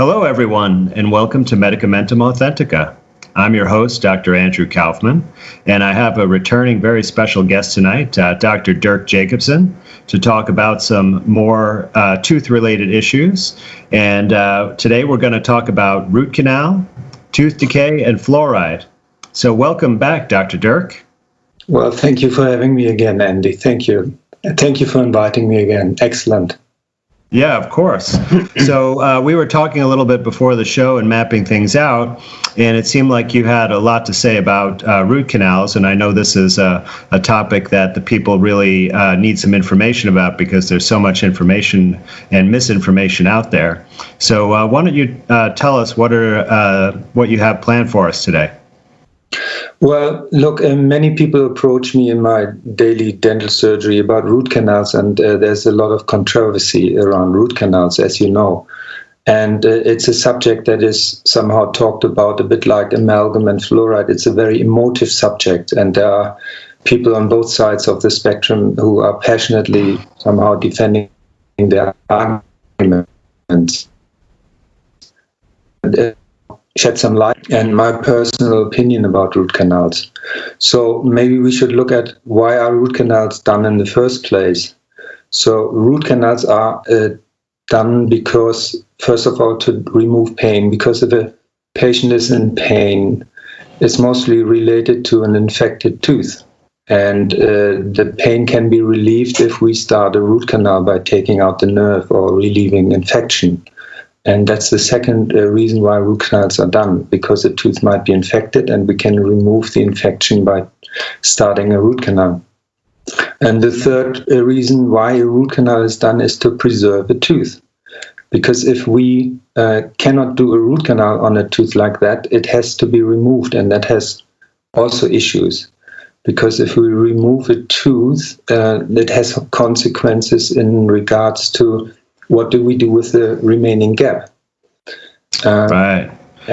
Hello, everyone, and welcome to Medicamentum Authentica. I'm your host, Dr. Andrew Kaufman, and I have a returning very special guest tonight, Dr. Dirk Jacobson, to talk about some more tooth-related issues. And today we're going to talk about root canal, tooth decay, and fluoride. So welcome back, Dr. Dirk. Well, thank you for having me again, Andy. Thank you. Thank you for inviting me again. Excellent. Yeah, of course. So we were talking a little bit before the show and mapping things out, and it seemed like you had a lot to say about root canals, and I know this is a topic that the people really need some information about because there's so much information and misinformation out there. So why don't you tell us what you have planned for us today? Well, look, many people approach me in my daily dental surgery about root canals, and there's a lot of controversy around root canals, as you know. And it's a subject that is somehow talked about a bit like amalgam and fluoride. It's a very emotive subject, and there are people on both sides of the spectrum who are passionately somehow defending their arguments. Shed some light and my personal opinion about root canals. So maybe we should look at why are root canals done in the first place. So root canals are done because, first of all, to remove pain. Because if a patient is in pain, it's mostly related to an infected tooth. And the pain can be relieved if we start a root canal by taking out the nerve or relieving infection. And that's the second reason why root canals are done, because the tooth might be infected and we can remove the infection by starting a root canal. And the third reason why a root canal is done is to preserve a tooth. Because if we cannot do a root canal on a tooth like that, it has to be removed, and that has also issues. Because if we remove a tooth, it has consequences in regards to what do we do with the remaining gap? Right.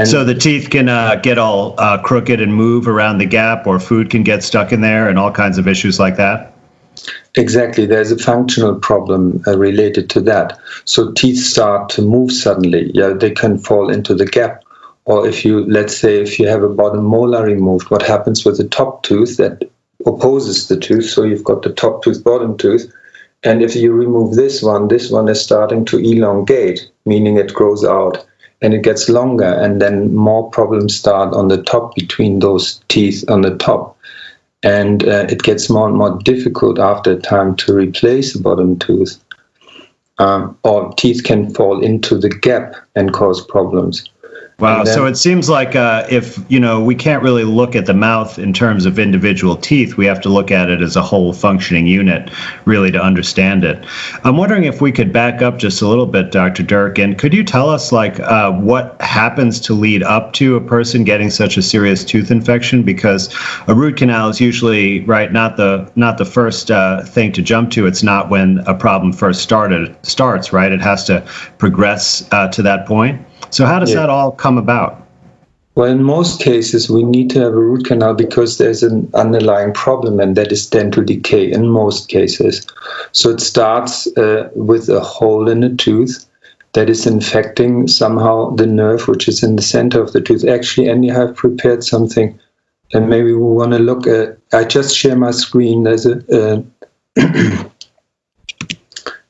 So the teeth can get all crooked and move around the gap, or food can get stuck in there and all kinds of issues like that? Exactly. There's a functional problem related to that. So teeth start to move suddenly. Yeah, they can fall into the gap. Or let's say if you have a bottom molar removed, what happens with the top tooth that opposes the tooth? So you've got the top tooth, bottom tooth. And if you remove this one is starting to elongate, meaning it grows out and it gets longer, and then more problems start on the top between those teeth on the top. And it gets more and more difficult after a time to replace the bottom tooth. Or teeth can fall into the gap and cause problems. Wow. So it seems like if, we can't really look at the mouth in terms of individual teeth, we have to look at it as a whole functioning unit, really, to understand it. I'm wondering if we could back up just a little bit, Dr. Dirk, and could you tell us what happens to lead up to a person getting such a serious tooth infection? Because a root canal is usually, right, not the first thing to jump to. It's not when a problem first starts, right? It has to progress to that point. So how does that all come about? Well, in most cases, we need to have a root canal because there's an underlying problem, and that is dental decay in most cases. So it starts with a hole in a tooth that is infecting somehow the nerve, which is in the center of the tooth. Actually, Andy, I have prepared something, and maybe we want to look at. I just share my screen. There's a, if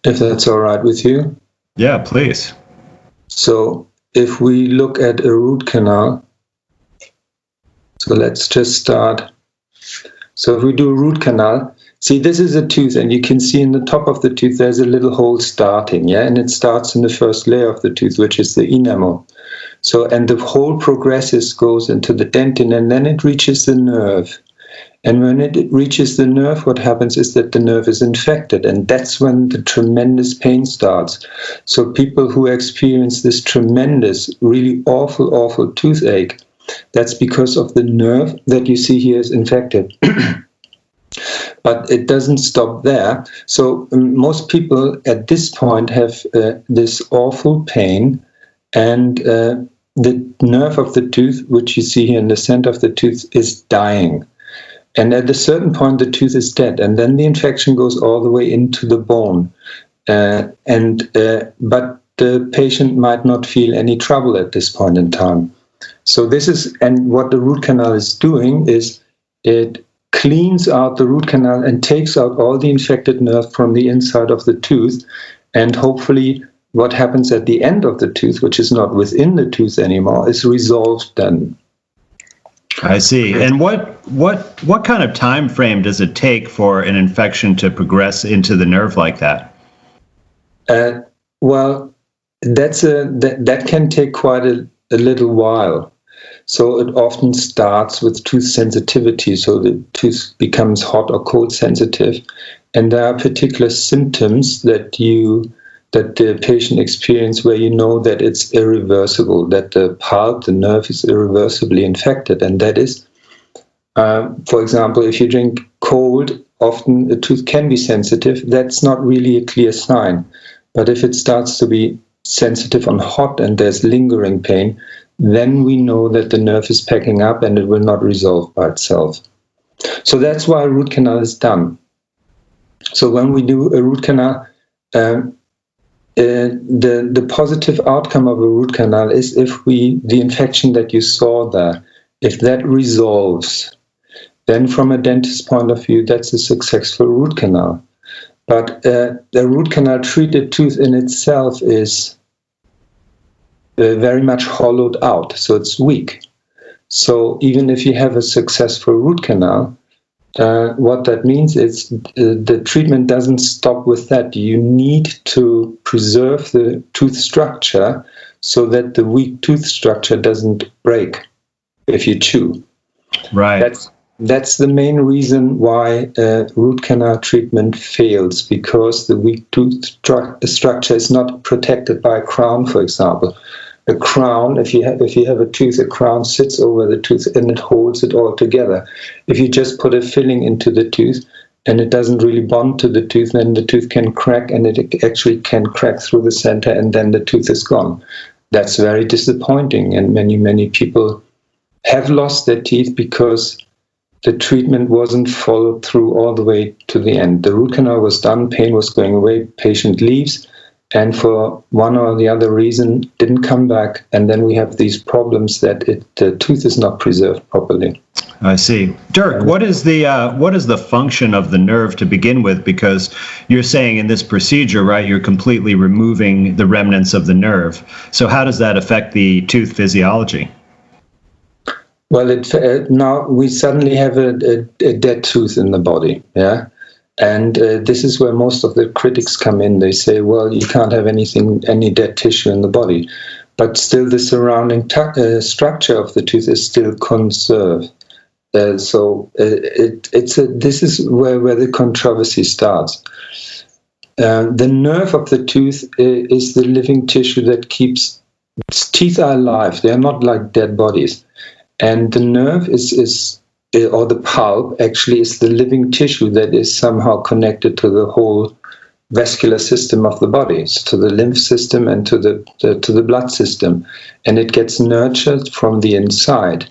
that's all right with you. Yeah, please. So if we look at a root canal, so let's just start. So if we do a root canal, see, this is a tooth, and you can see in the top of the tooth there's a little hole starting, and it starts in the first layer of the tooth, which is the enamel. So, and the hole progresses, goes into the dentin, and then it reaches the nerve. And when it reaches the nerve, what happens is that the nerve is infected, and that's when the tremendous pain starts. So people who experience this tremendous, really awful toothache, that's because of the nerve that you see here is infected. But it doesn't stop there. So most people at this point have this awful pain, and the nerve of the tooth, which you see here in the center of the tooth, is dying. And at a certain point, the tooth is dead, and then the infection goes all the way into the bone. But the patient might not feel any trouble at this point in time. So this is, and what the root canal is doing is it cleans out the root canal and takes out all the infected nerve from the inside of the tooth, and hopefully what happens at the end of the tooth, which is not within the tooth anymore, is resolved then. I see. And what kind of time frame does it take for an infection to progress into the nerve like that? Well, that can take quite a little while. So it often starts with tooth sensitivity, so the tooth becomes hot or cold sensitive, and there are particular symptoms that the patient experience where you know that it's irreversible, that the pulp, the nerve, is irreversibly infected, and that is, for example, if you drink cold, often the tooth can be sensitive. That's not really a clear sign, but if it starts to be sensitive on hot and there's lingering pain, then we know that the nerve is packing up and it will not resolve by itself. So that's why a root canal is done. So when we do a root canal, the positive outcome of a root canal is if the infection that you saw there, if that resolves, then from a dentist's point of view, that's a successful root canal. But the root canal treated tooth in itself is very much hollowed out, so it's weak. So even if you have a successful root canal, what that means is the treatment doesn't stop with that. You need to preserve the tooth structure so that the weak tooth structure doesn't break if you chew. Right. That's the main reason why root canal treatment fails, because the weak tooth structure is not protected by a crown, for example. A crown, if you have a tooth, a crown sits over the tooth and it holds it all together. If you just put a filling into the tooth and it doesn't really bond to the tooth, then the tooth can crack, and it actually can crack through the center, and then the tooth is gone. That's very disappointing, and many people have lost their teeth because the treatment wasn't followed through all the way to the end. The root canal was done, pain was going away, patient leaves, and for one or the other reason didn't come back, and then we have these problems that the tooth is not preserved properly. I see. Dirk, what is the function of the nerve to begin with? Because you're saying in this procedure, right, you're completely removing the remnants of the nerve. So how does that affect the tooth physiology? Well, now we suddenly have a dead tooth in the body, yeah? And this is where most of the critics come in. They say, well, you can't have any dead tissue in the body. But still the surrounding structure of the tooth is still conserved. This is where the controversy starts. The nerve of the tooth is the living tissue that keeps teeth are alive. They are not like dead bodies. And the nerve or the pulp actually is the living tissue that is somehow connected to the whole vascular system of the body, so to the lymph system and to the blood system, and it gets nurtured from the inside.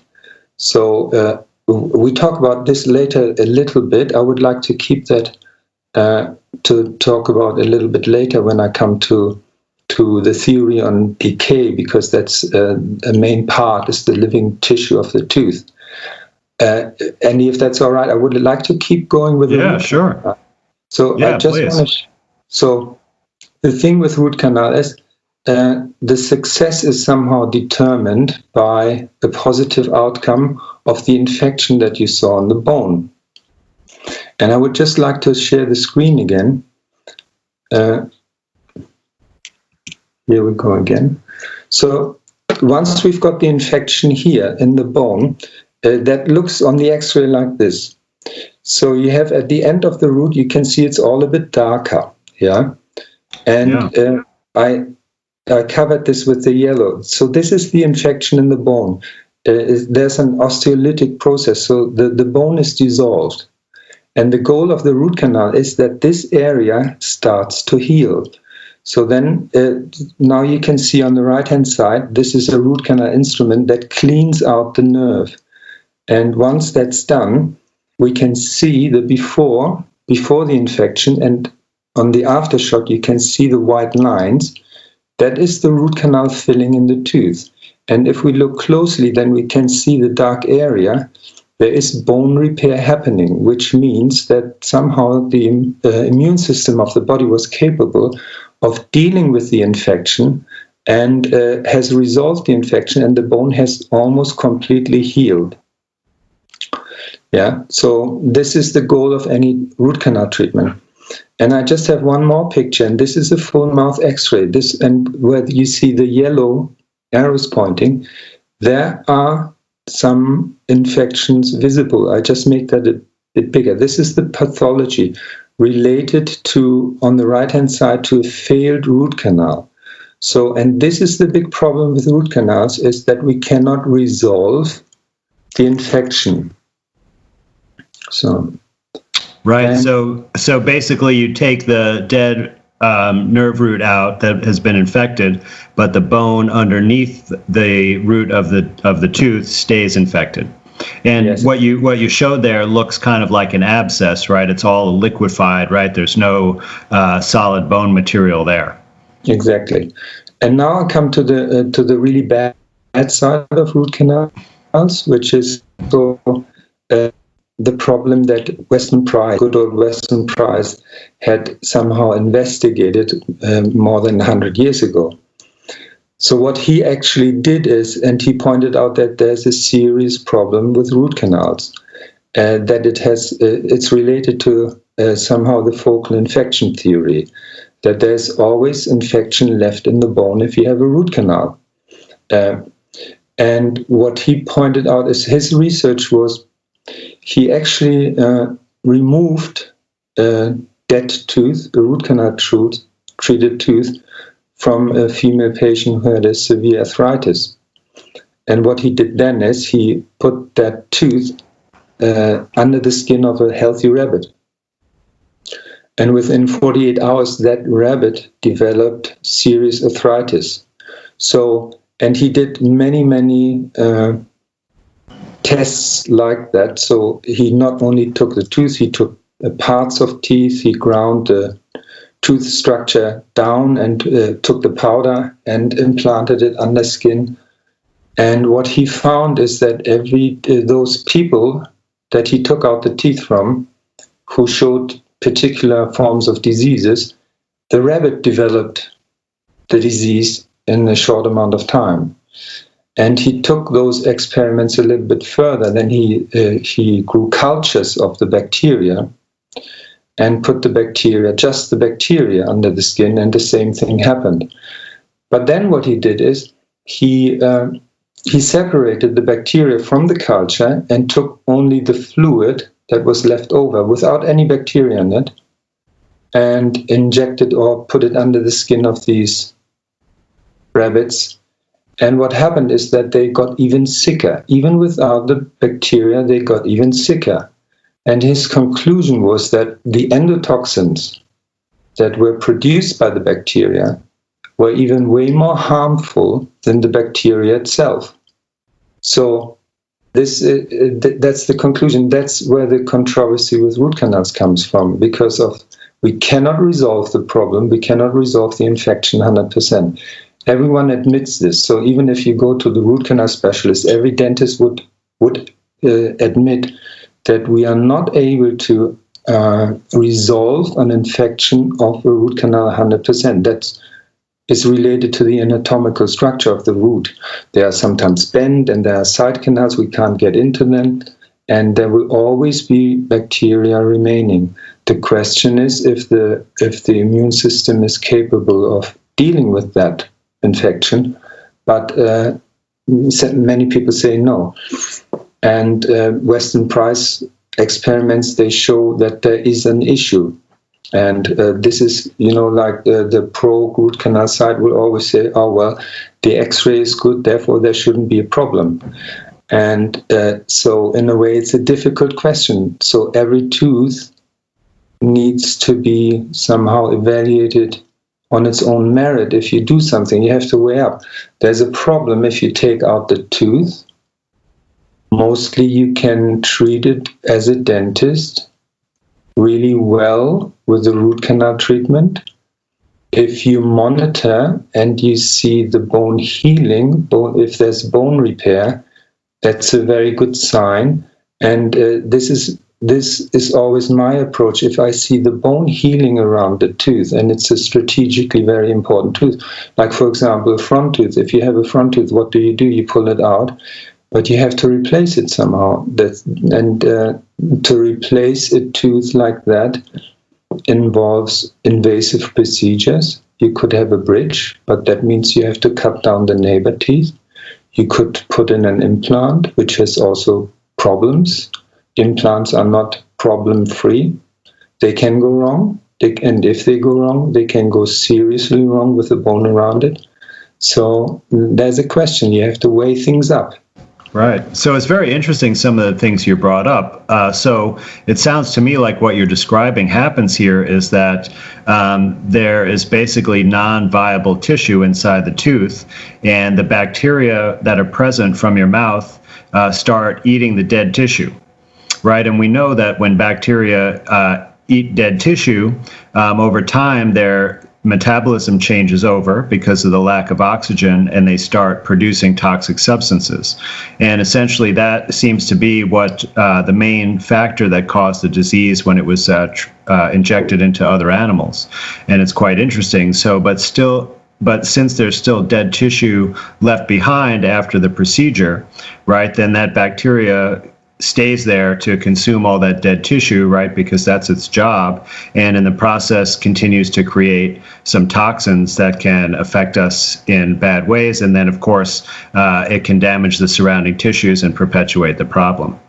So we talk about this later a little bit. I would like to keep that to talk about a little bit later when I come to the theory on decay, because that's a main part, is the living tissue of the tooth. And if that's all right, I would like to keep going with the sure. So yeah, I just want to. So the thing with root canal is the success is somehow determined by the positive outcome of the infection that you saw on the bone. And I would just like to share the screen again. Here we go again. So once we've got the infection here in the bone, that looks on the X-ray like this. So you have at the end of the root, you can see it's all a bit darker, yeah? And I covered this with the yellow. So this is the infection in the bone. There's an osteolytic process, so the bone is dissolved. And the goal of the root canal is that this area starts to heal. So then now you can see on the right-hand side, this is a root canal instrument that cleans out the nerve. And once that's done, we can see the before the infection, and on the after shot, you can see the white lines. that is the root canal filling in the tooth. And if we look closely, then we can see the dark area. There is bone repair happening, which means that somehow the immune system of the body was capable of dealing with the infection and has resolved the infection, and the bone has almost completely healed. Yeah, so this is the goal of any root canal treatment. And I just have one more picture, and this is a full mouth X-ray. This, and where you see the yellow arrows pointing, there are some infections visible. I just make that a bit bigger. This is the pathology related to, on the right-hand side, to a failed root canal. So, and this is the big problem with root canals, is that we cannot resolve the infection. So, right. So basically, you take the dead nerve root out that has been infected, but the bone underneath the root of the tooth stays infected. And yes, what you showed there looks kind of like an abscess, right? It's all liquefied, right? There's no solid bone material there. Exactly. And now I come to the really bad side of root canals, which is the problem that good old Weston Price, had somehow investigated more than 100 years ago. So what he actually did is, and he pointed out that there's a serious problem with root canals, that it's related to somehow the focal infection theory, that there's always infection left in the bone if you have a root canal. And what he pointed out is his research was, he actually removed a dead tooth, a root canal treated tooth, from a female patient who had a severe arthritis. And what he did then is he put that tooth under the skin of a healthy rabbit. And within 48 hours, that rabbit developed serious arthritis. So, and he did many tests like that. So he not only took the tooth, he took parts of teeth, he ground the tooth structure down and took the powder and implanted it under skin. And what he found is that those people that he took out the teeth from, who showed particular forms of diseases, the rabbit developed the disease in a short amount of time. And he took those experiments a little bit further. Then he grew cultures of the bacteria and put just the bacteria under the skin, and the same thing happened. But then what he did is he separated the bacteria from the culture and took only the fluid that was left over without any bacteria in it, and injected or put it under the skin of these rabbits. And what happened is that they got even sicker. Even without the bacteria, they got even sicker. And his conclusion was that the endotoxins that were produced by the bacteria were even way more harmful than the bacteria itself. So that's the conclusion. That's where the controversy with root canals comes from, because we cannot resolve the problem. We cannot resolve the infection 100%. Everyone admits this. So even if you go to the root canal specialist, every dentist would admit that we are not able to resolve an infection of a root canal 100%. That is related to the anatomical structure of the root. They are sometimes bent, and there are side canals, we can't get into them, and there will always be bacteria remaining. The question is if the immune system is capable of dealing with that infection, but many people say no. And Weston Price experiments, they show that there is an issue. And this is, like the pro root canal side will always say, oh, well, the X-ray is good, therefore there shouldn't be a problem. And so in a way, it's a difficult question. So every tooth needs to be somehow evaluated on its own merit. If you do something, you have to weigh up. There's a problem if you take out the tooth. Mostly you can treat it as a dentist really well with the root canal treatment. if you monitor and you see the bone healing, if there's bone repair, that's a very good sign. And this is always my approach. If I see the bone healing around the tooth, and it's a strategically very important tooth, like for example, a front tooth. If you have a front tooth, what do? You pull it out, but you have to replace it somehow. To replace a tooth like that involves invasive procedures. You could have a bridge, but that means you have to cut down the neighbor teeth. You could put in an implant, which has also problems. Implants are not problem-free. They can go wrong, and if they go wrong, they can go seriously wrong with the bone around it. So there's a question. You have to weigh things up. Right. So it's very interesting, some of the things you brought up. So it sounds to me like what you're describing happens here is that there is basically non-viable tissue inside the tooth, and the bacteria that are present from your mouth start eating the dead tissue. Right. And we know that when bacteria eat dead tissue, over time their metabolism changes over because of the lack of oxygen, and they start producing toxic substances. And essentially that seems to be what the main factor that caused the disease when it was injected into other animals. And it's quite interesting. But since there's still dead tissue left behind after the procedure, right, then that bacteria stays there to consume all that dead tissue, right, because that's its job, and in the process continues to create some toxins that can affect us in bad ways, and then of course it can damage the surrounding tissues and perpetuate the problem,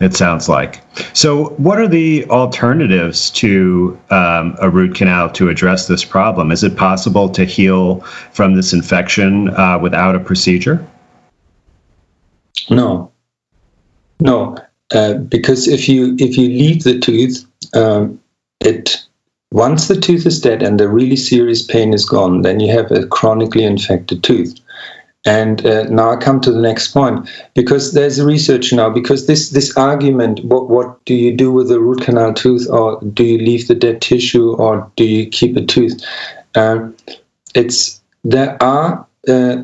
it sounds like. So what are the alternatives to a root canal to address this problem? Is it possible to heal from this infection without a procedure? No, because if you leave the tooth, once the tooth is dead and the really serious pain is gone, then you have a chronically infected tooth. And now I come to the next point, because there's research now, because this argument, what do you do with a root canal tooth, or do you leave the dead tissue, or do you keep a tooth? There are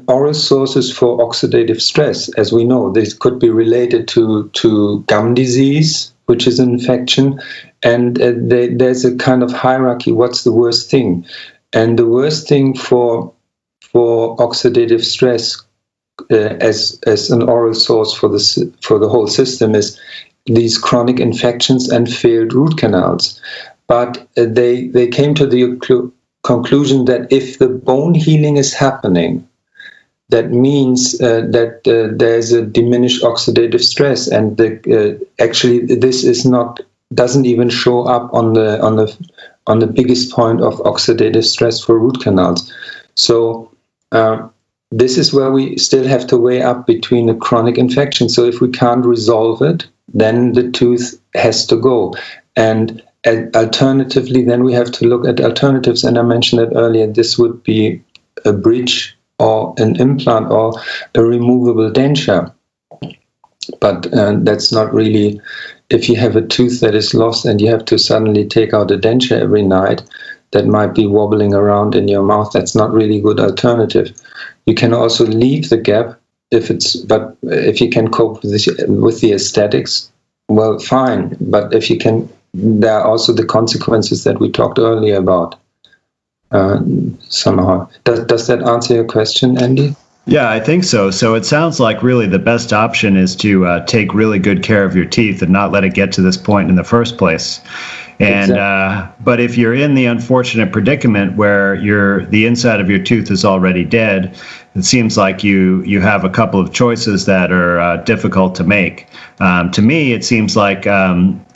oral sources for oxidative stress, as we know. This could be related to gum disease, which is an infection, and there's a kind of hierarchy. What's the worst thing? And the worst thing for oxidative stress as an oral source for the whole system is these chronic infections and failed root canals. But they came to the conclusion that if the bone healing is happening, that means that there's a diminished oxidative stress, and actually this doesn't even show up on the biggest point of oxidative stress for root canals. So this is where we still have to weigh up between a chronic infection. So if we can't resolve it, then the tooth has to go. And alternatively, then we have to look at alternatives. And I mentioned it earlier, this would be a bridge or an implant or a removable denture. But that's not really, if you have a tooth that is lost and you have to suddenly take out a denture every night that might be wobbling around in your mouth, that's not really a good alternative. You can also leave the gap but if you can cope with the aesthetics, well, fine. But if you can, there are also the consequences that we talked earlier about. Somehow. Does that answer your question, Andy? Yeah, I think so. So it sounds like really the best option is to take really good care of your teeth and not let it get to this point in the first place. And exactly. But if you're in the unfortunate predicament where the inside of your tooth is already dead, it seems like you have a couple of choices that are difficult to make. To me, it seems like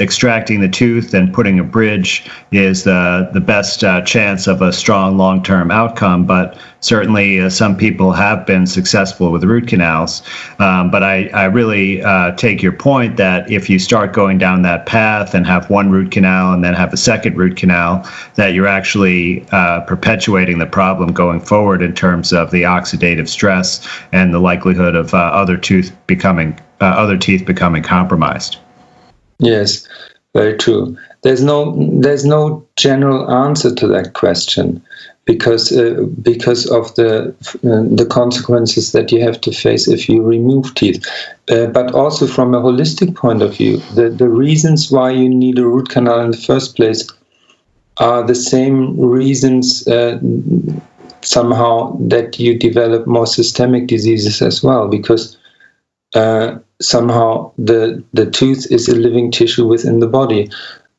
extracting the tooth and putting a bridge is the best chance of a strong long-term outcome. But certainly some people have been successful with root canals. But I really take your point that if you start going down that path and have one root canal and then have a second root canal, that you're actually perpetuating the problem going forward in terms of the oxidative stress and the likelihood of other teeth becoming compromised. Yes, very true. there's no general answer to that question, because of the consequences that you have to face if you remove teeth. But also from a holistic point of view, the reasons why you need a root canal in the first place are the same reasons somehow that you develop more systemic diseases as well, because somehow the tooth is a living tissue within the body.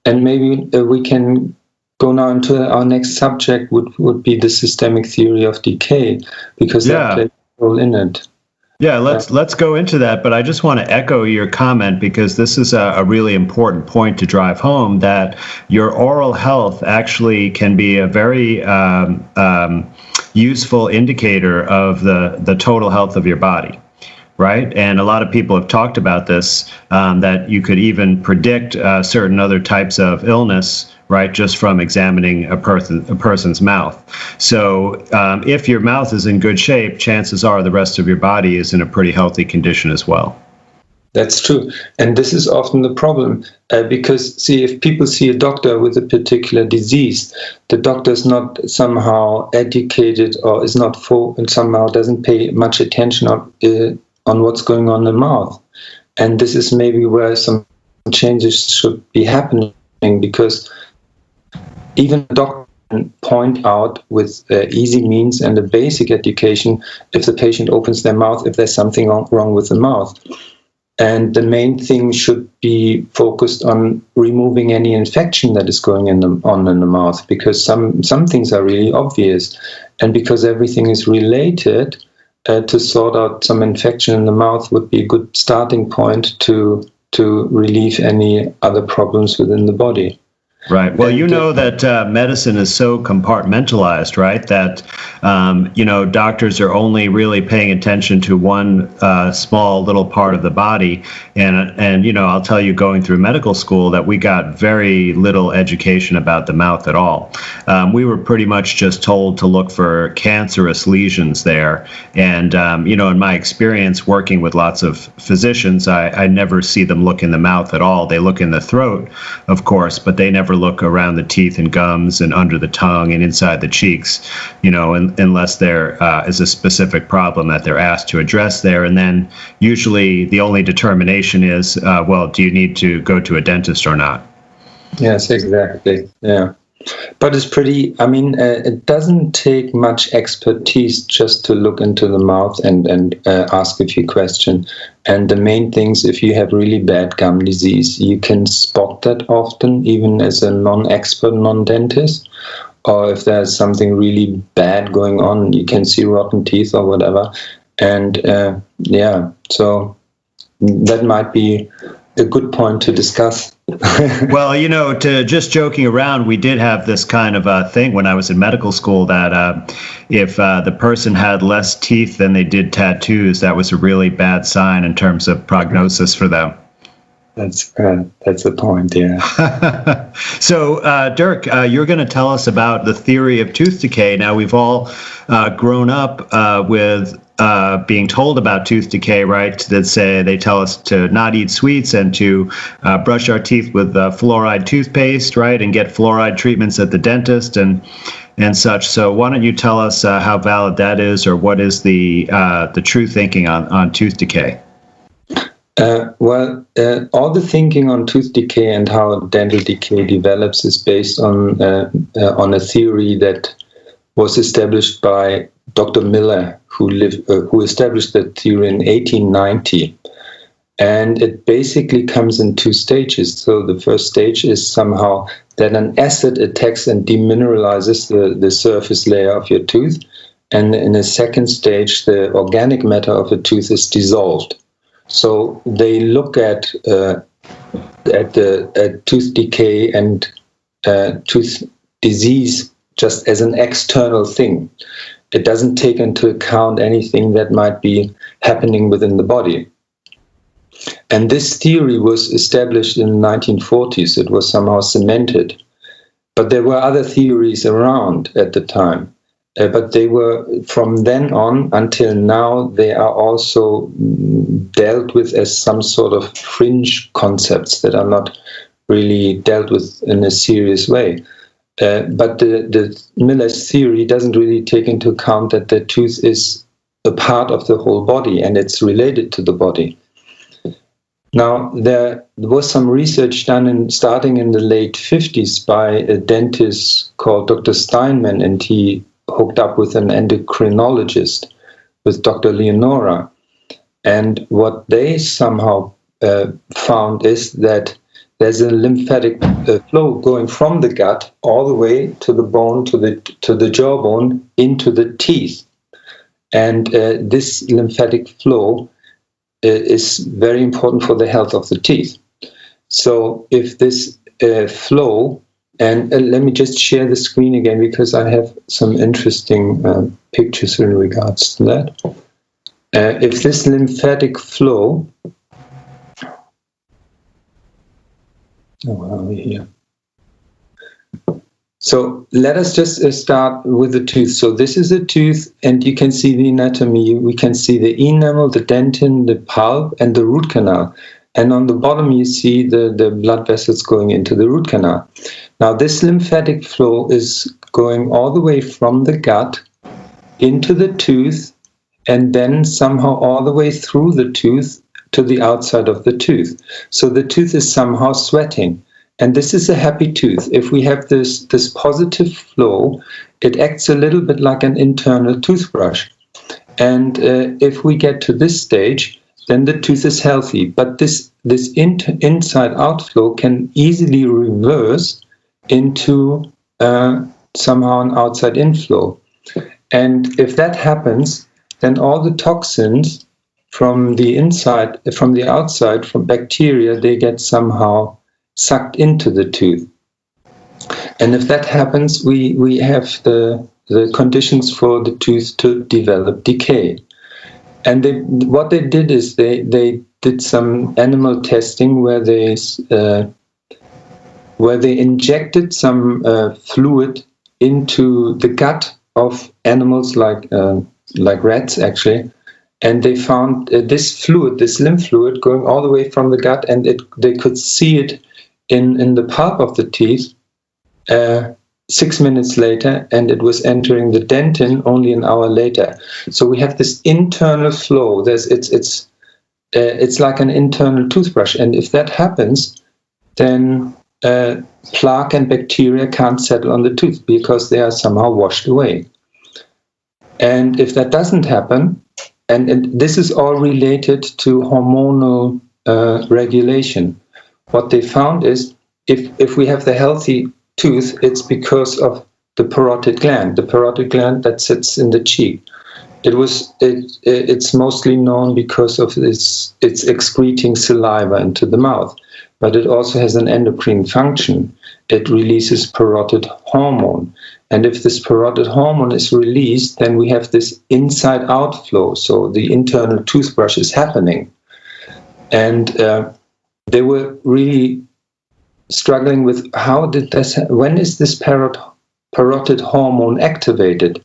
And maybe we can go now into our next subject, would be the systemic theory of decay, because that plays a role in it. Yeah, let's go into that. But I just want to echo your comment, because this is a really important point to drive home, that your oral health actually can be a very useful indicator of the total health of your body. Right. And a lot of people have talked about this, that you could even predict certain other types of illness, right, just from examining a person's mouth. So if your mouth is in good shape, chances are the rest of your body is in a pretty healthy condition as well. That's true. And this is often the problem, because, see, if people see a doctor with a particular disease, the doctor is not somehow educated, or is not and somehow doesn't pay much attention on what's going on in the mouth. And this is maybe where some changes should be happening, because even a doctor can point out with easy means and a basic education if the patient opens their mouth, if there's something wrong with the mouth. And the main thing should be focused on removing any infection that is going on in the mouth, because some things are really obvious. And because everything is related, to sort out some infection in the mouth would be a good starting point to relieve any other problems within the body. Right. Well, you know that medicine is so compartmentalized, right, that, doctors are only really paying attention to one small little part of the body. And I'll tell you, going through medical school, that we got very little education about the mouth at all. We were pretty much just told to look for cancerous lesions there. And, in my experience working with lots of physicians, I never see them look in the mouth at all. They look in the throat, of course, but they never look around the teeth and gums and under the tongue and inside the cheeks, unless there is a specific problem that they're asked to address there. And then usually the only determination is, do you need to go to a dentist or not? Yes, exactly. Yeah. But it's pretty, it doesn't take much expertise just to look into the mouth and ask a few questions. And the main things, if you have really bad gum disease, you can spot that often, even as a non-expert, non-dentist. Or if there's something really bad going on, you can see rotten teeth or whatever. And so that might be a good point to discuss. Well, to just joking around, we did have this kind of thing when I was in medical school, that if the person had less teeth than they did tattoos, that was a really bad sign in terms of prognosis for them. That's the point, yeah. So, Dirk, you're going to tell us about the theory of tooth decay. Now, we've all grown up with being told about tooth decay, right? That they tell us to not eat sweets and to brush our teeth with fluoride toothpaste, right? And get fluoride treatments at the dentist and such. So why don't you tell us how valid that is, or what is the true thinking on tooth decay? All the thinking on tooth decay and how dental decay develops is based on a theory that was established by Dr. Miller, who established that theory in 1890. And it basically comes in two stages. So the first stage is somehow that an acid attacks and demineralizes the surface layer of your tooth. And in a second stage, the organic matter of a tooth is dissolved. So they look at tooth decay and tooth disease just as an external thing. It doesn't take into account anything that might be happening within the body. And this theory was established in the 1940s. It was somehow cemented. But there were other theories around at the time. But they were, from then on until now, they are also dealt with as some sort of fringe concepts that are not really dealt with in a serious way. But the Miller's theory doesn't really take into account that the tooth is a part of the whole body and it's related to the body. Now, there was some research done starting in the late 50s by a dentist called Dr. Steinman, and he hooked up with an endocrinologist, with Dr. Leonora. And what they somehow found is that there's a lymphatic flow going from the gut all the way to the bone, to the jawbone, into the teeth. And this lymphatic flow is very important for the health of the teeth. So if this flow, and let me just share the screen again because I have some interesting pictures in regards to that. If this lymphatic flow, where are we here? So let us just start with the tooth. So this is a tooth, and you can see the anatomy. We can see the enamel, the dentin, the pulp, and the root canal. And on the bottom, you see the blood vessels going into the root canal. Now, this lymphatic flow is going all the way from the gut into the tooth, and then somehow all the way through the tooth to the outside of the tooth. So the tooth is somehow sweating. And this is a happy tooth. If we have this positive flow, it acts a little bit like an internal toothbrush. And if we get to this stage, then the tooth is healthy. But this inside outflow can easily reverse into somehow an outside inflow. And if that happens, then all the toxins from the inside, from the outside, from bacteria, they get somehow sucked into the tooth. And if that happens, we have the conditions for the tooth to develop decay. And what they did is they did some animal testing where they injected some fluid into the gut of animals like rats, actually. And they found this fluid, this lymph fluid, going all the way from the gut, and they could see it in the pulp of the teeth 6 minutes later, and it was entering the dentin only an hour later. So we have this internal flow. It's like an internal toothbrush, and if that happens, then plaque and bacteria can't settle on the tooth because they are somehow washed away. And if that doesn't happen, and this is all related to hormonal regulation. What they found is if we have the healthy tooth, it's because of the parotid gland that sits in the cheek. It's mostly known because of it's excreting saliva into the mouth, but it also has an endocrine function. It releases parotid hormone. And if this parotid hormone is released, then we have this inside outflow. So the internal toothbrush is happening. And they were really struggling with when is this parotid hormone activated?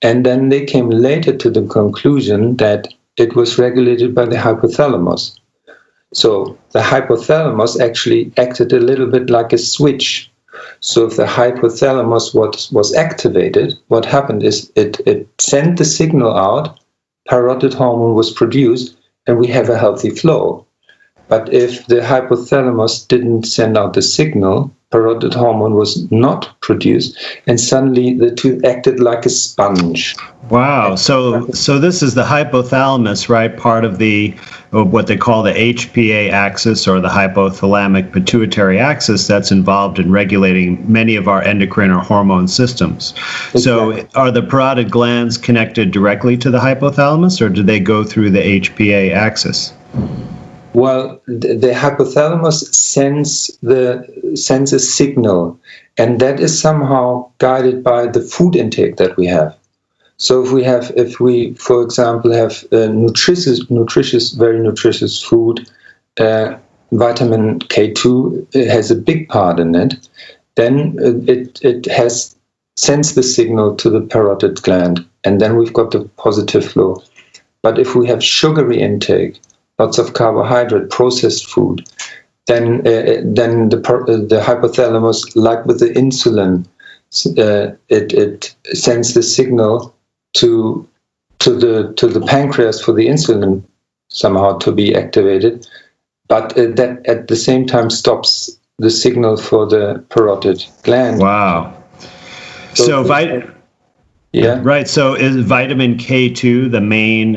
And then they came later to the conclusion that it was regulated by the hypothalamus. So the hypothalamus actually acted a little bit like a switch. So if the hypothalamus was activated, what happened is it sent the signal out, parotid hormone was produced, and we have a healthy flow. But if the hypothalamus didn't send out the signal, parotid hormone was not produced, and suddenly the tooth acted like a sponge. Wow. So this is the hypothalamus, right? Part of what they call the HPA axis, or the hypothalamic pituitary axis, that's involved in regulating many of our endocrine or hormone systems. Exactly. So are the parotid glands connected directly to the hypothalamus, or do they go through the HPA axis? Well, the hypothalamus sends a signal, and that is somehow guided by the food intake that we have. So if we, for example, have nutritious, very nutritious food, vitamin K2 has a big part in it, then it sends the signal to the parotid gland, and then we've got the positive flow. But if we have sugary intake, lots of carbohydrate, processed food, then the hypothalamus, like with the insulin, it sends the signal to the pancreas for the insulin somehow to be activated, but that at the same time stops the signal for the parotid gland. Wow. So right. So is vitamin K2 the main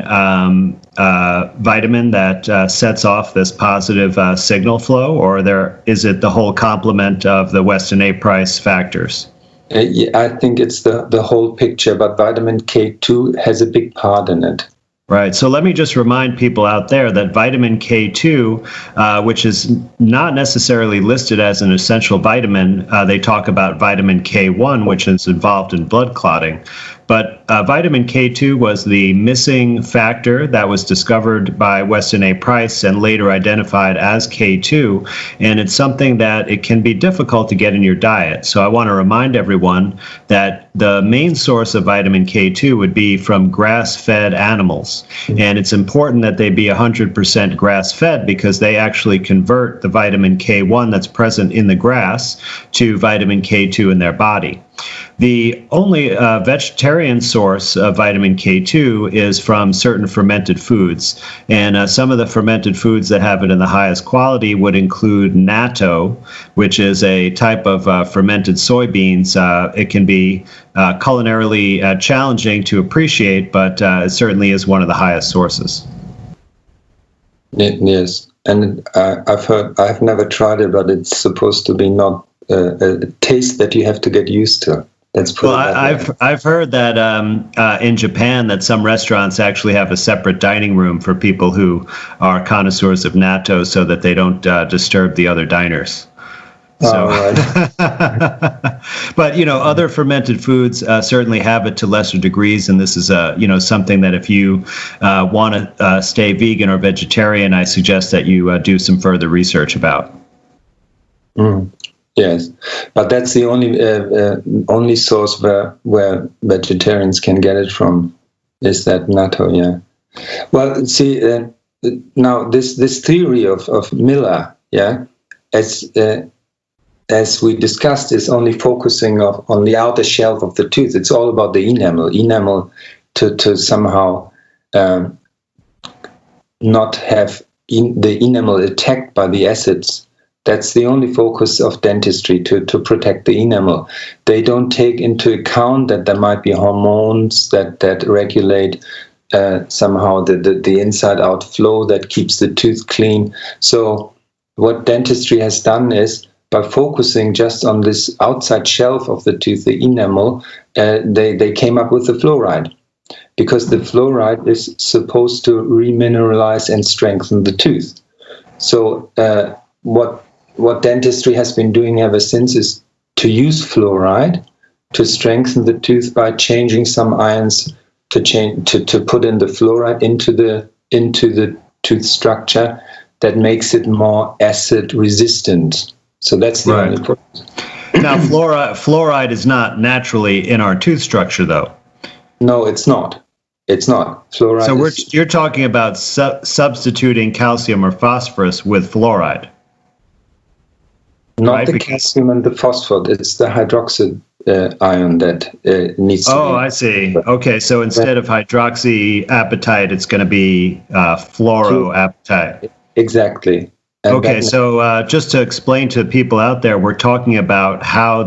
vitamin that sets off this positive signal flow, or is it the whole complement of the Weston A. Price factors? I think it's the whole picture, but vitamin K2 has a big part in it. Right. So let me just remind people out there that vitamin K2, which is not necessarily listed as an essential vitamin, they talk about vitamin K1, which is involved in blood clotting. But vitamin K2 was the missing factor that was discovered by Weston A. Price and later identified as K2. And it's something that it can be difficult to get in your diet. So I want to remind everyone that the main source of vitamin K2 would be from grass-fed animals. And it's important that they be 100% grass-fed because they actually convert the vitamin K1 that's present in the grass to vitamin K2 in their body. The only vegetarian source of vitamin K2 is from certain fermented foods. And some of the fermented foods that have it in the highest quality would include natto, which is a type of fermented soybeans. It can be culinarily challenging to appreciate, but it certainly is one of the highest sources. Yes, and I've never tried it, but it's supposed to be not a taste that you have to get used to. I've heard that in Japan that some restaurants actually have a separate dining room for people who are connoisseurs of natto, so that they don't disturb the other diners. So, right. But other fermented foods certainly have it to lesser degrees, and this is something that if you want to stay vegan or vegetarian, I suggest that you do some further research about. Yes, but that's the only source where vegetarians can get it from, is that natto. Yeah. Well, see, now this theory of Miller, yeah, as we discussed, is only focusing on the outer shelf of the tooth. It's all about the enamel to somehow not have the enamel attacked by the acids. That's the only focus of dentistry, to protect the enamel. They don't take into account that there might be hormones that regulate somehow the inside-out flow that keeps the tooth clean. So what dentistry has done is, by focusing just on this outside shelf of the tooth, the enamel, they came up with the fluoride, because the fluoride is supposed to remineralize and strengthen the tooth. So what dentistry has been doing ever since is to use fluoride to strengthen the tooth by changing some ions to put in the fluoride into the tooth structure that makes it more acid resistant. So that's the only purpose. Now, fluoride is not naturally in our tooth structure, though. No, it's not. It's not. Fluoride. So you're talking about substituting calcium or phosphorus with fluoride. Not the calcium and the phosphate. It's the hydroxide ion that needs to be. Oh, I see. Okay, so instead of hydroxyapatite, it's going to be fluoroapatite. Exactly. And okay, so just to explain to people out there, we're talking about how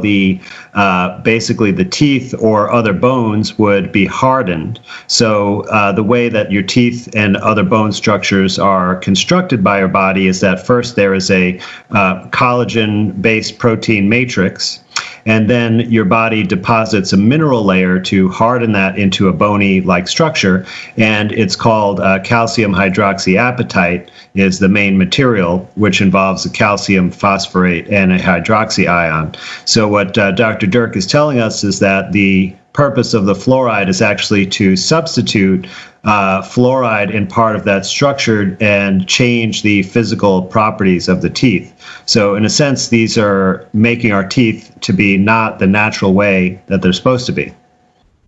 basically the teeth or other bones would be hardened. So the way that your teeth and other bone structures are constructed by your body is that first there is a collagen-based protein matrix, and then your body deposits a mineral layer to harden that into a bony-like structure, and it's called calcium hydroxyapatite is the main material, which involves a calcium phosphorate and a hydroxy ion. So what Dr. Dirk is telling us is that the purpose of the fluoride is actually to substitute fluoride in part of that structure and change the physical properties of the teeth. So in a sense, these are making our teeth to be not the natural way that they're supposed to be.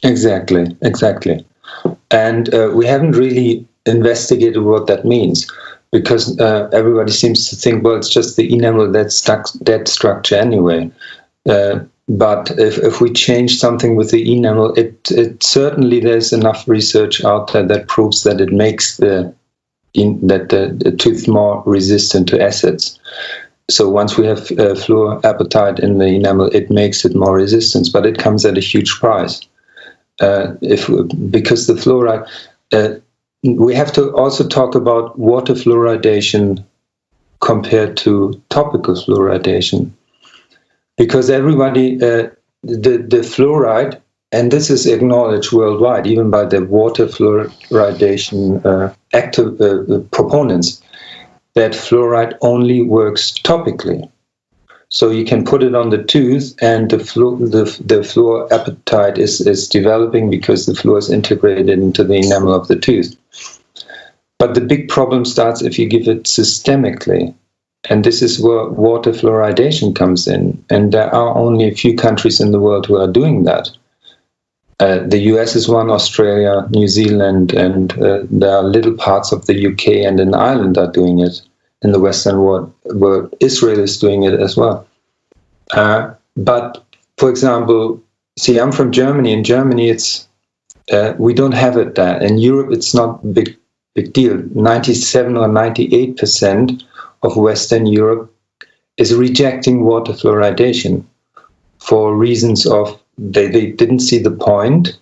Exactly. And we haven't really investigated what that means. because everybody seems to think, well, it's just the enamel that's stuck, that structure anyway. But if we change something with the enamel, it certainly, there's enough research out there that proves that it makes the tooth more resistant to acids. So once we have fluorapatite in the enamel, it makes it more resistant, but it comes at a huge price. Because the fluoride, we have to also talk about water fluoridation compared to topical fluoridation. Because everybody, the fluoride, and this is acknowledged worldwide, even by the water fluoridation active proponents, that fluoride only works topically. So you can put it on the tooth, and the fluorapatite is developing because the fluor is integrated into the enamel of the tooth. But the big problem starts if you give it systemically. And this is where water fluoridation comes in. And there are only a few countries in the world who are doing that. The US is one, Australia, New Zealand, and there are little parts of the UK and in Ireland are doing it. In the Western world, where Israel is doing it as well. But, for example, see, I'm from Germany. In Germany, it's we don't have it there. In Europe, it's not a big deal. 97 or 98% of Western Europe is rejecting water fluoridation for reasons of they didn't see the point,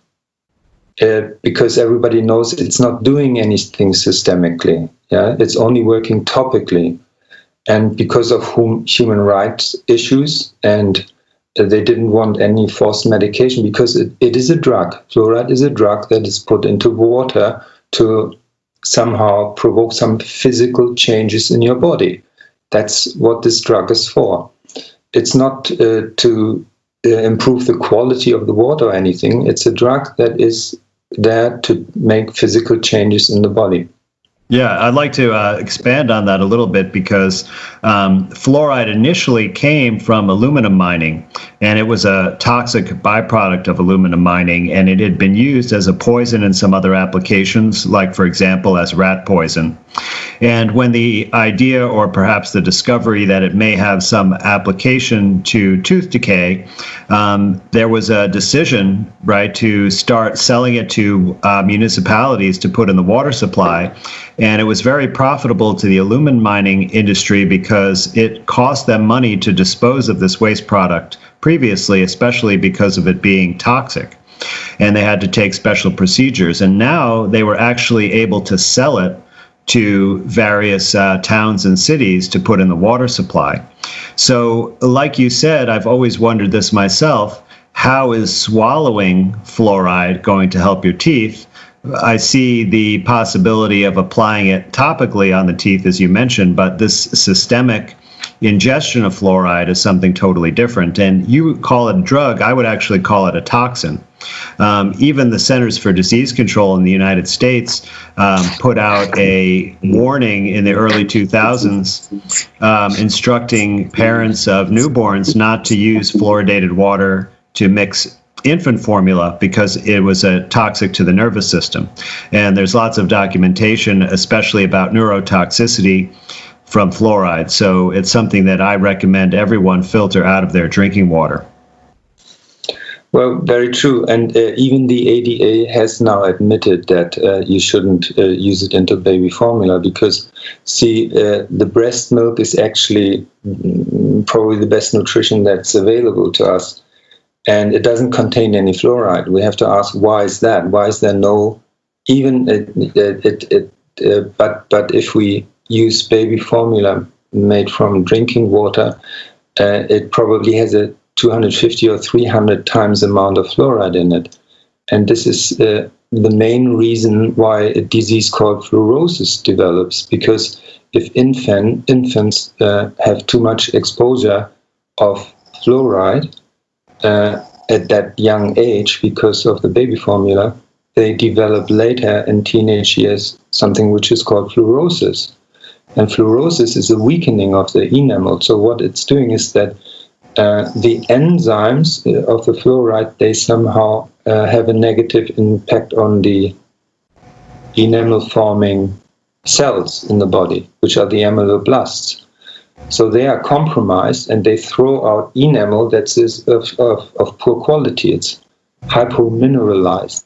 because everybody knows it's not doing anything systemically. Yeah, it's only working topically, and because of human rights issues, and they didn't want any forced medication, because it is a drug. Fluoride is a drug that is put into water to somehow provoke some physical changes in your body. That's what this drug is for. It's not to improve the quality of the water or anything. It's a drug that is there to make physical changes in the body. Yeah, I'd like to expand on that a little bit, because fluoride initially came from aluminum mining, and it was a toxic byproduct of aluminum mining, and it had been used as a poison in some other applications, like, for example, as rat poison. And when the idea, or perhaps the discovery, that it may have some application to tooth decay, there was a decision, right, to start selling it to municipalities to put in the water supply. And it was very profitable to the aluminum mining industry because it cost them money to dispose of this waste product previously, especially because of it being toxic. And they had to take special procedures. And now they were actually able to sell it to various towns and cities to put in the water supply. So, like you said, I've always wondered this myself. How is swallowing fluoride going to help your teeth? I see the possibility of applying it topically on the teeth, as you mentioned, but this systemic ingestion of fluoride is something totally different. And you call it a drug, I would actually call it a toxin. Even the Centers for Disease Control in the United States put out a warning in the early 2000s instructing parents of newborns not to use fluoridated water to mix infant formula because it was toxic to the nervous system. And there's lots of documentation, especially about neurotoxicity from fluoride. So it's something that I recommend everyone filter out of their drinking water. Well, very true. And even the ADA has now admitted that you shouldn't use it into baby formula because, see, the breast milk is actually probably the best nutrition that's available to us. And it doesn't contain any fluoride. We have to ask, why is that? Why is there no, even, but if we use baby formula made from drinking water, it probably has a 250 or 300 times amount of fluoride in it. And this is the main reason why a disease called fluorosis develops, because if infants have too much exposure of fluoride at that young age because of the baby formula, they develop later in teenage years something which is called fluorosis. And fluorosis is a weakening of the enamel. So what it's doing is that the enzymes of the fluoride, they somehow have a negative impact on the enamel forming cells in the body, which are the amyloblasts. So they are compromised, and they throw out enamel that is of poor quality. It's hypomineralized.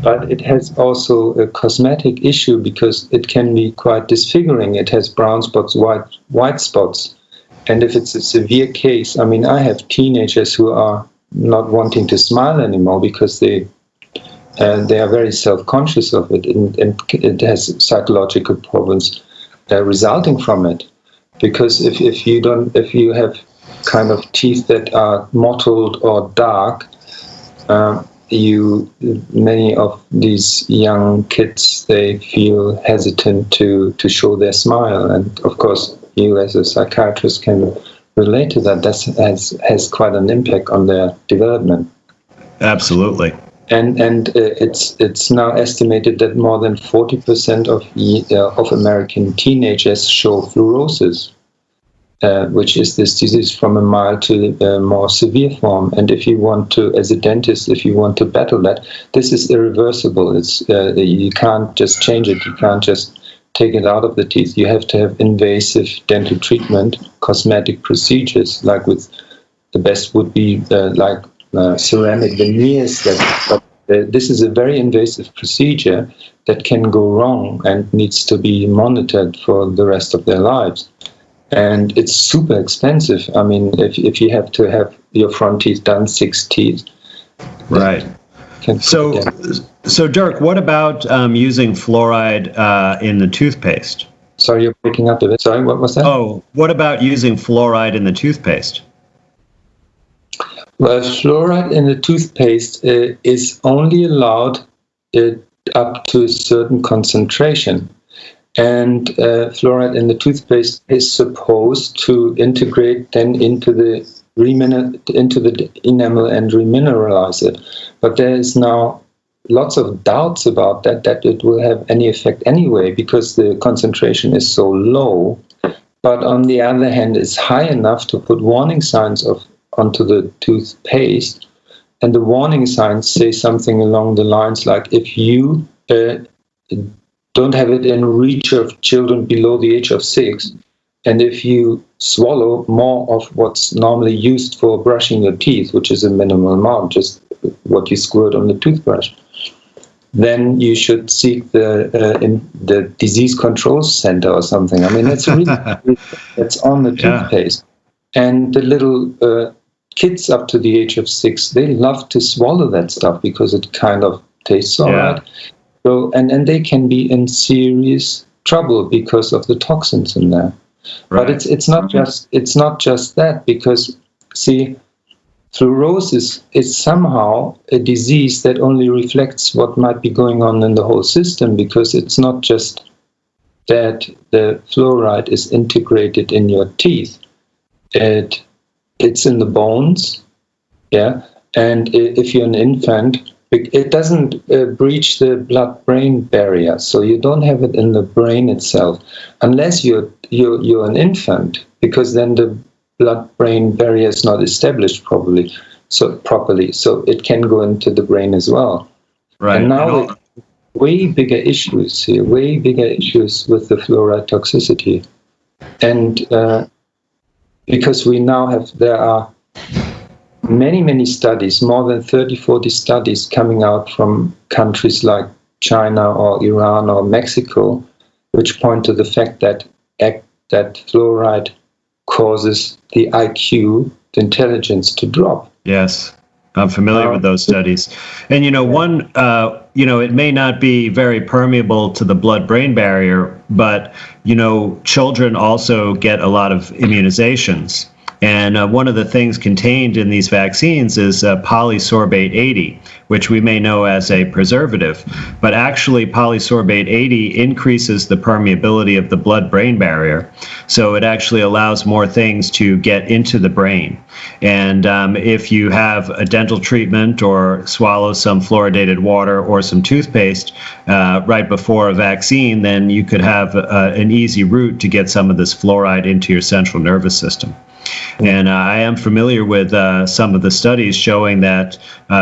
But it has also a cosmetic issue because it can be quite disfiguring. It has brown spots, white spots. And if it's a severe case, I mean, I have teenagers who are not wanting to smile anymore because they are very self-conscious of it, and it has psychological problems resulting from it. Because if you have kind of teeth that are mottled or dark, many of these young kids, they feel hesitant to show their smile, and of course, you as a psychiatrist can relate to that. That has quite an impact on their development. Absolutely. And it's now estimated that more than 40% of American teenagers show fluorosis, which is this disease from a mild to a more severe form. And if you want to, as a dentist, if you want to battle that, this is irreversible. It's you can't just change it. You can't just take it out of the teeth. You have to have invasive dental treatment, cosmetic procedures, like the best would be ceramic veneers. This is a very invasive procedure that can go wrong and needs to be monitored for the rest of their lives. And it's super expensive. I mean, if you have to have your front teeth done, 6 teeth. Right. So Dirk, what about using fluoride in the toothpaste? Sorry, you're breaking up a bit. Sorry, what was that? Oh, what about using fluoride in the toothpaste? Well, fluoride in the toothpaste is only allowed up to a certain concentration. And fluoride in the toothpaste is supposed to integrate then into the enamel and remineralize it. But there is now lots of doubts about that it will have any effect anyway, because the concentration is so low. But on the other hand, it's high enough to put warning signs onto the toothpaste. And the warning signs say something along the lines like, if you don't have it in reach of children below the age of 6, and if you swallow more of what's normally used for brushing your teeth, which is a minimal amount, just what you squirt on the toothbrush, then you should seek the disease control center or something. I mean, it's really it's on the toothpaste. And the little kids up to the age of 6, they love to swallow that stuff because it kind of tastes all right. So, and they can be in serious trouble because of the toxins in there. Right. But it's not just that, because see, fluorosis is somehow a disease that only reflects what might be going on in the whole system, because it's not just that the fluoride is integrated in your teeth. It's in the bones, and if you're an infant, it doesn't breach the blood-brain barrier, so you don't have it in the brain itself, unless you're an infant, because then the blood-brain barrier is not established properly, so it can go into the brain as well. Right. And now way bigger issues with the fluoride toxicity, and because there are many studies, more than 30-40 studies coming out from countries like China or Iran or Mexico, which point to the fact that fluoride causes the IQ, the intelligence, to drop. Yes, I'm familiar with those studies. And, it may not be very permeable to the blood-brain barrier, but, children also get a lot of immunizations. And one of the things contained in these vaccines is polysorbate 80, which we may know as a preservative. But actually, polysorbate 80 increases the permeability of the blood-brain barrier. So it actually allows more things to get into the brain. And if you have a dental treatment or swallow some fluoridated water or some toothpaste right before a vaccine, then you could have an easy route to get some of this fluoride into your central nervous system. And I am familiar with some of the studies showing that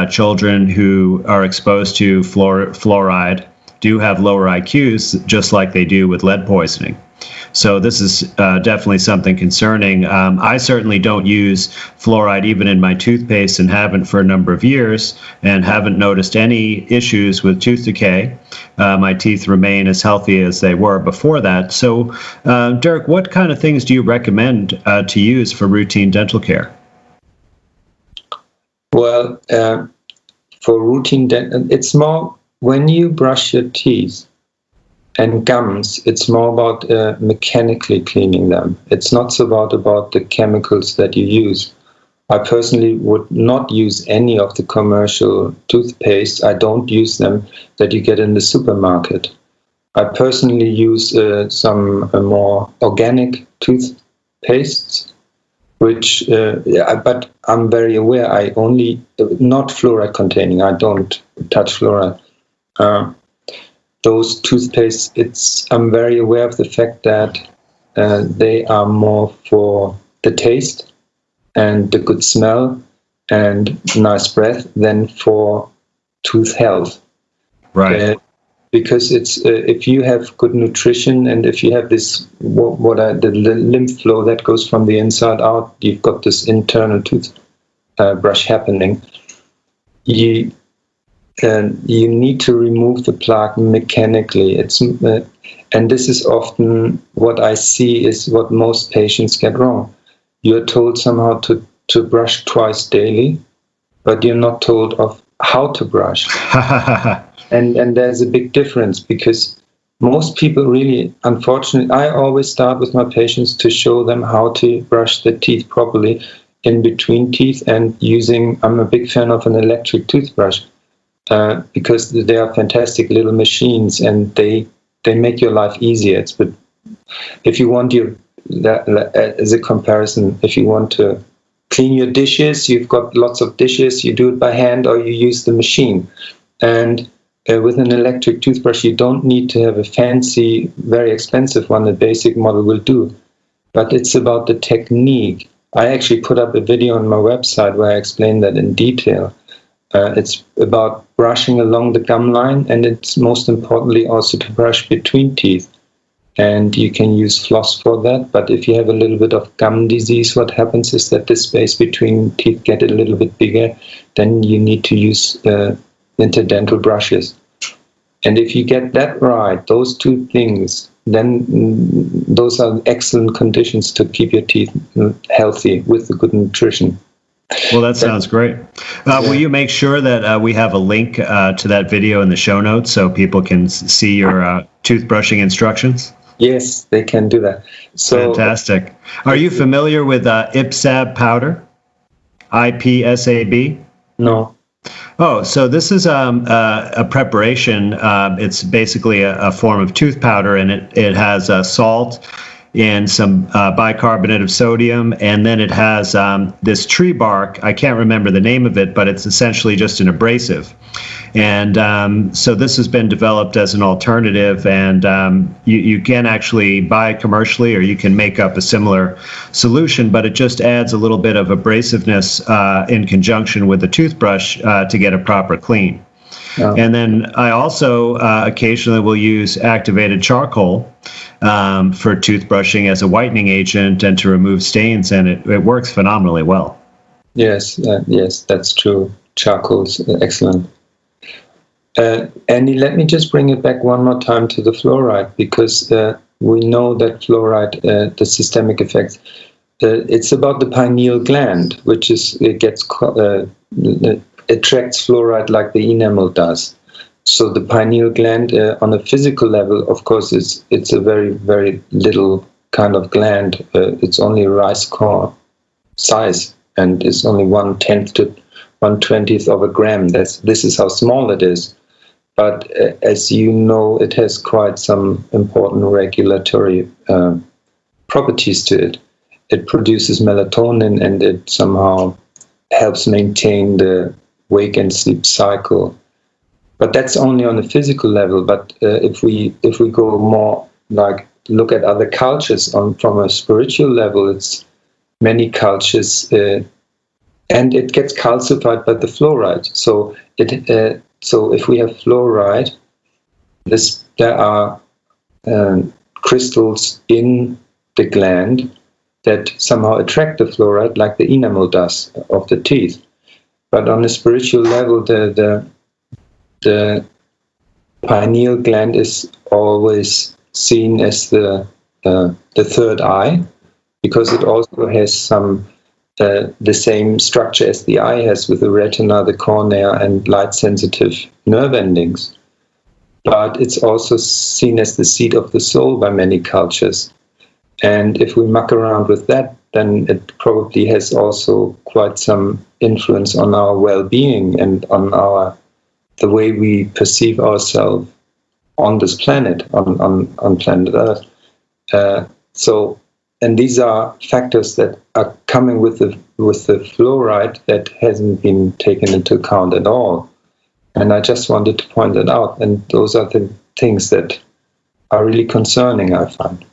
children who are exposed to fluoride do have lower IQs, just like they do with lead poisoning. So this is definitely something concerning. I certainly don't use fluoride even in my toothpaste and haven't for a number of years and haven't noticed any issues with tooth decay. My teeth remain as healthy as they were before that. So, Dirk, what kind of things do you recommend to use for routine dental care? Well, for routine dental, it's more when you brush your teeth and gums, it's more about mechanically cleaning them. It's not so about the chemicals that you use. I personally would not use any of the commercial toothpaste. I don't use them that you get in the supermarket. I personally use some more organic toothpastes, which, but I'm very aware I only, not fluoride containing, I don't touch fluoride. Those toothpastes, I'm very aware of the fact that they are more for the taste and the good smell and nice breath than for tooth health. Right. Because it's if you have good nutrition and if you have this the lymph flow that goes from the inside out, you've got this internal tooth brush happening. You need to remove the plaque mechanically. And this is often what I see is what most patients get wrong. You're told somehow to brush twice daily, but you're not told of how to brush. And there's a big difference because most people really, unfortunately, I always start with my patients to show them how to brush the teeth properly in between teeth and I'm a big fan of an electric toothbrush. Because they are fantastic little machines and they make your life easier. But if you want as a comparison, if you want to clean your dishes, you've got lots of dishes, you do it by hand or you use the machine. And with an electric toothbrush, you don't need to have a fancy, very expensive one. The basic model will do. But it's about the technique. I actually put up a video on my website where I explain that in detail. It's about brushing along the gum line, and it's most importantly also to brush between teeth. And you can use floss for that, but if you have a little bit of gum disease, what happens is that the space between teeth get a little bit bigger, then you need to use interdental brushes. And if you get that right, those two things, then those are excellent conditions to keep your teeth healthy with the good nutrition. Well, that sounds great. Will you make sure that we have a link to that video in the show notes so people can see your toothbrushing instructions? Yes, they can do that. So, fantastic. Are you familiar with IPSAB powder? IPSAB? No. Oh, so this is a preparation. It's basically a form of tooth powder, and it has salt and some bicarbonate of sodium, and then it has this tree bark. I can't remember the name of it, but it's essentially just an abrasive. And so this has been developed as an alternative, and you can actually buy it commercially, or you can make up a similar solution, but it just adds a little bit of abrasiveness in conjunction with the toothbrush to get a proper clean. Oh. And then I also occasionally will use activated charcoal for toothbrushing as a whitening agent and to remove stains, and it works phenomenally well. Yes, yes, that's true. Charcoal's excellent. Andy, let me just bring it back one more time to the fluoride, because we know that fluoride, the systemic effects, it's about the pineal gland, which attracts fluoride like the enamel does. So the pineal gland, on a physical level, of course, it's a very, very little kind of gland. It's only a rice corn size, and it's only 1/10 to 1/20 of a gram. This is how small it is. But as you know, it has quite some important regulatory properties to it. It produces melatonin, and it somehow helps maintain the wake and sleep cycle. But that's only on a physical level. But if we go more like look at other cultures from a spiritual level, it's many cultures, and it gets calcified by the fluoride. So if we have fluoride, there are crystals in the gland that somehow attract the fluoride, like the enamel does of the teeth. But on a spiritual level, the pineal gland is always seen as the third eye, because it also has some the same structure as the eye has, with the retina, the cornea, and light-sensitive nerve endings. But it's also seen as the seat of the soul by many cultures. And if we muck around with that, then it probably has also quite some influence on our well-being and on the way we perceive ourselves on this planet, on planet Earth. And these are factors that are coming with the fluoride that hasn't been taken into account at all. And I just wanted to point that out. And those are the things that are really concerning, I find.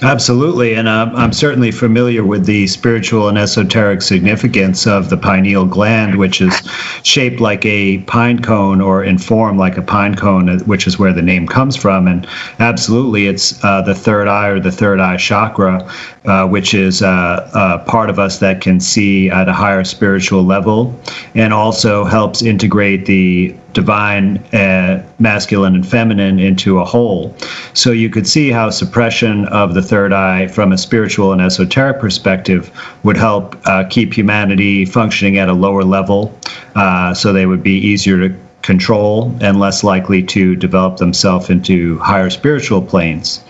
Absolutely, and I'm certainly familiar with the spiritual and esoteric significance of the pineal gland, which is shaped like a pine cone, or in form like a pine cone, which is where the name comes from. And absolutely, it's the third eye, or the third eye chakra, which is a part of us that can see at a higher spiritual level, and also helps integrate the divine, masculine and feminine, into a whole. So you could see how suppression of the third eye from a spiritual and esoteric perspective would help keep humanity functioning at a lower level, so they would be easier to control and less likely to develop themselves into higher spiritual planes.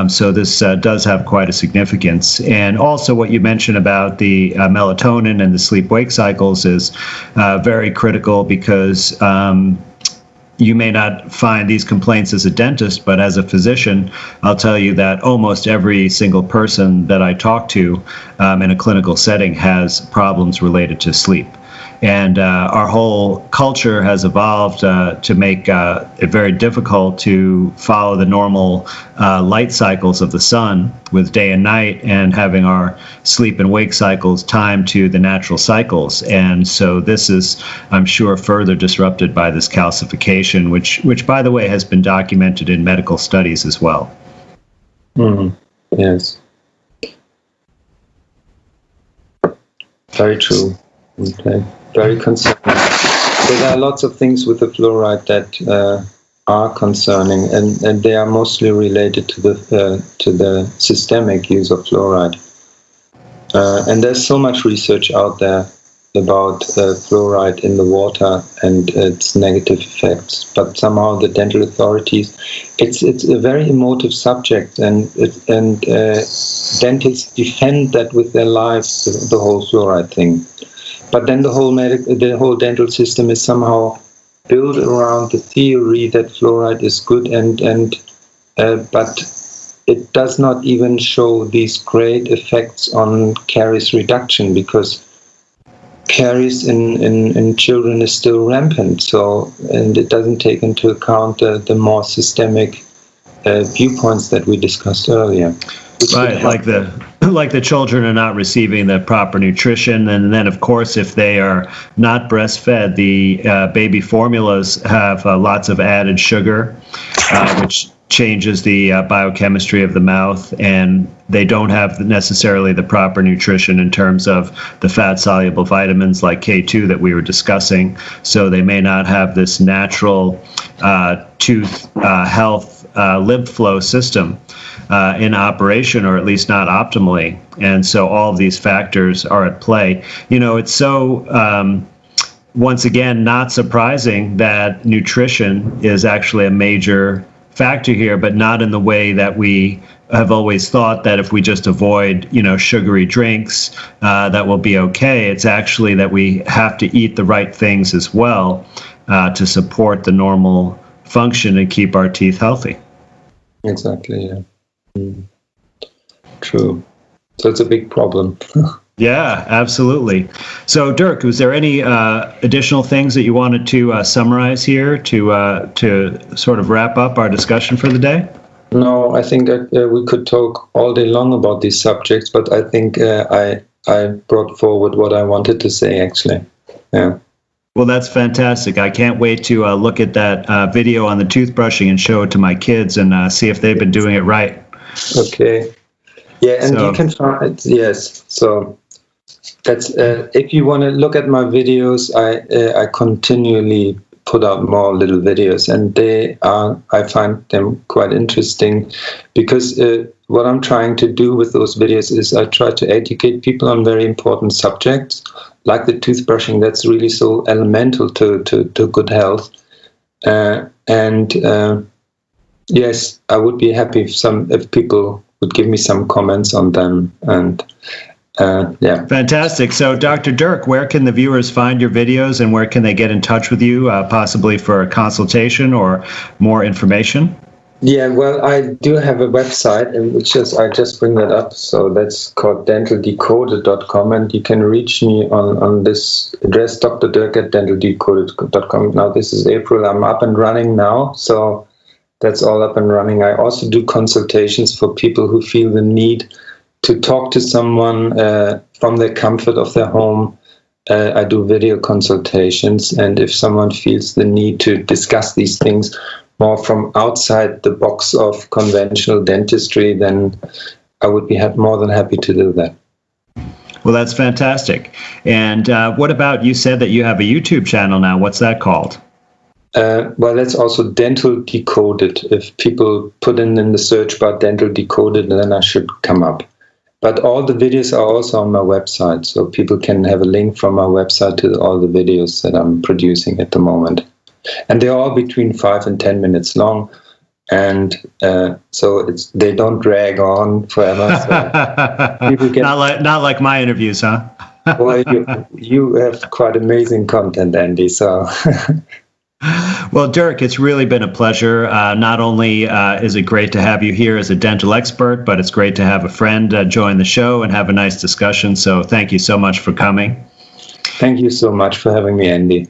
So this does have quite a significance. And also what you mentioned about the melatonin and the sleep-wake cycles is very critical, because you may not find these complaints as a dentist, but as a physician, I'll tell you that almost every single person that I talk to in a clinical setting has problems related to sleep. And our whole culture has evolved to make it very difficult to follow the normal light cycles of the sun with day and night, and having our sleep and wake cycles timed to the natural cycles. And so this is, I'm sure, further disrupted by this calcification, which by the way, has been documented in medical studies as well. Yes. Very true. Okay. Very concerning. So there are lots of things with the fluoride that are concerning, and they are mostly related to the systemic use of fluoride. And there's so much research out there about fluoride in the water and its negative effects, but somehow the dental authorities, it's a very emotive subject, and dentists defend that with their lives, the whole fluoride thing. But then the whole dental system is somehow built around the theory that fluoride is good, but it does not even show these great effects on caries reduction, because caries in children is still rampant. So, and it doesn't take into account the more systemic viewpoints that we discussed earlier. Right, like the children are not receiving the proper nutrition, and then of course if they are not breastfed, the baby formulas have lots of added sugar, which changes the biochemistry of the mouth, and they don't have necessarily the proper nutrition in terms of the fat-soluble vitamins like K2 that we were discussing. So they may not have this natural tooth health lymph flow system in operation, or at least not optimally. And so all of these factors are at play. You know, it's so, once again, not surprising that nutrition is actually a major factor here, but not in the way that we have always thought, that if we just avoid, sugary drinks, that will be okay. It's actually that we have to eat the right things as well to support the normal function and keep our teeth healthy. Exactly, yeah. True. So it's a big problem. Yeah, absolutely. So, Dirk, was there any additional things that you wanted to summarize here to sort of wrap up our discussion for the day? No, I think that we could talk all day long about these subjects, but I think I brought forward what I wanted to say, actually. Yeah. Well, that's fantastic. I can't wait to look at that video on the toothbrushing and show it to my kids and see if they've been doing it right. Okay. Yeah, and you can find, yes. So that's if you want to look at my videos, I continually put out more little videos, and I find them quite interesting, because what I'm trying to do with those videos is I try to educate people on very important subjects, like the toothbrushing. That's really so elemental to good health. Yes, I would be happy if people would give me some comments on them. And yeah. Fantastic. So, Dr. Dirk, where can the viewers find your videos, and where can they get in touch with you, possibly for a consultation or more information? Yeah, well, I do have a website, and I just bring that up. So that's called dentaldecoded.com, and you can reach me on this address, drdirk@dentaldecoded.com. Now, this is April. I'm up and running now, so that's all up and running. I also do consultations for people who feel the need to talk to someone from the comfort of their home. I do video consultations, and if someone feels the need to discuss these things more from outside the box of conventional dentistry, then I would be more than happy to do that. Well, that's fantastic. And what about, you said that you have a YouTube channel now. What's that called? Well, that's also Dental Decoded. If people put in the search bar Dental Decoded, then I should come up. But all the videos are also on my website, so people can have a link from my website to all the videos that I'm producing at the moment. And they're all between 5 and 10 minutes long, and so they don't drag on forever. So people get, not like my interviews, huh? Well, you have quite amazing content, Andy. So. Well, Dirk, it's really been a pleasure. Not only is it great to have you here as a dental expert, but it's great to have a friend join the show and have a nice discussion. So thank you so much for coming. Thank you so much for having me, Andy.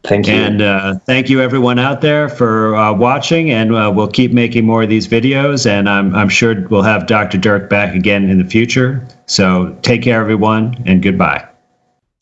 Thank you. And thank you, everyone out there, for watching. And we'll keep making more of these videos. And I'm sure we'll have Dr. Dirk back again in the future. So take care, everyone, and goodbye.